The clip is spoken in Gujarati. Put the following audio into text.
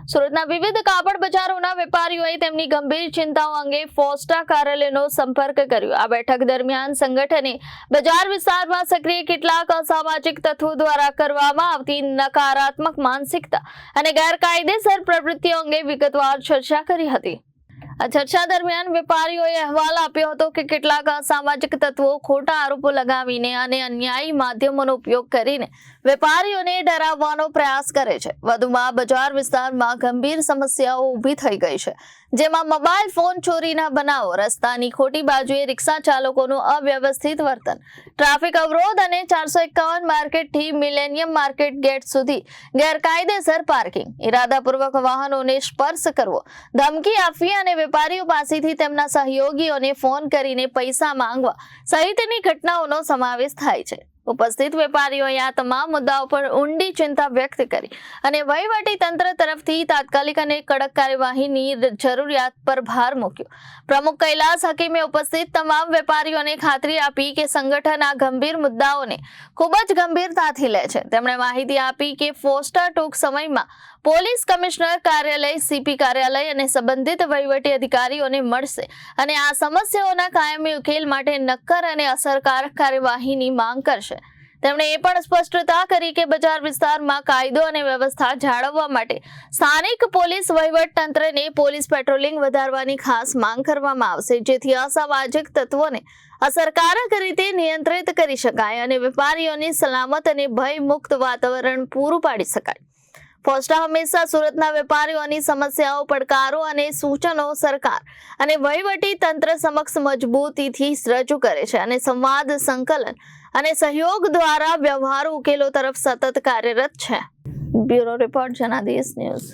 સુરતના વિવિધ કાપડ બજારોના વેપારીઓએ તેમની ગંભીર ચિંતાઓ અંગે ફોસ્ટા કાર્યાલયનો સંપર્ક કર્યો। આ બેઠક દરમિયાન સંગઠને બજાર વિસ્તારમાં સક્રિય કેટલાક અસામાજિક તત્વો દ્વારા કરવામાં આવતી નકારાત્મક માનસિકતા અને ગેરકાયદેસર પ્રવૃત્તિઓ અંગે વિગતવાર ચર્ચા કરી હતી। આ ચર્ચા દરમિયાન વેપારીઓએ અહેવાલ આપ્યો હતો કે કેટલાક અસામાજિક તત્વો ખોટા આરોપો લગાવીને અને અન્યાયી માધ્યમોનો ઉપયોગ કરીને વેપારીઓને ડરાવવાનો પ્રયાસ કરે છે। વધુમાં બજાર વિસ્તારમાં ગંભીર સમસ્યાઓ ઊભી થઈ ગઈ છે, જેમાં મોબાઈલ ફોન ચોરીના બનાવો, રસ્તાની ખોટી બાજુએ રિક્ષા ચાલકોનું અવ્યવસ્થિત વર્તન, ટ્રાફિક અવરોધ અને 451 માર્કેટથી મિલેનિયમ માર્કેટ ગેટ સુધી ગેરકાયદેસર પાર્કિંગ, ઇરાદાપૂર્વક વાહનોને સ્પર્શ કરવો, ધમકી આપવી અને વેપારીઓ પાસેથી તેમના સહયોગીઓને ફોન કરીને પૈસા માંગવા સહિતની ઘટનાઓનો સમાવેશ થાય છે। ઉપસ્થિત વેપારીઓએ આ તમામ મુદ્દાઓ પર ઊંડી ચિંતા વ્યક્ત કરી અને વહીવટી તંત્ર તરફથી તાત્કાલિક અને કડક કાર્યવાહીની જરૂરિયાત પર ભાર મૂક્યો। પ્રમુખ કૈલાસ હકીમે ઉપસ્થિત તમામ વેપારીઓને ખાતરી આપી કે સંગઠન આ ગંભીર મુદ્દાઓને ખૂબ જ ગંભીરતાથી લે છે। તેમણે માહિતી આપી કે ફોસ્ટા ટૂંક સમયમાં પોલીસ કમિશનર કાર્યાલય, સીપી કાર્યાલય અને સંબંધિત વહીવટી અધિકારીઓને મળશે અને આ સમસ્યાઓના કાયમી ઉકેલ માટે નક્કર અને અસરકારક કાર્યવાહીની માંગ કરશે। તેમણે એ પણ સ્પષ્ટતા કરી કે બજાર વિસ્તારમાં કાયદો અને વ્યવસ્થા જાળવવા માટે સ્થાનિક પોલીસ વહીવટતંત્રને પોલીસ પેટ્રોલિંગ વધારવાની ખાસ માંગ કરવામાં આવશે, જેથી અસામાજિક તત્વોને અસરકારક રીતે નિયંત્રિત કરી શકાય અને વેપારીઓને સલામત અને ભયમુક્ત વાતાવરણ પૂરું પાડી શકાય। ફોસ્ટા હંમેશા સુરતના વેપારીઓની સમસ્યાઓ, પડકારો અને સૂચનો સરકાર અને વહીવટી તંત્ર સમક્ષ મજબૂતીથી રજૂ કરે છે અને સંવાદ, સંકલન અને સહયોગ દ્વારા વ્યવહારુ ઉકેલો તરફ સતત કાર્યરત છે। Bureau report, Janadesh news.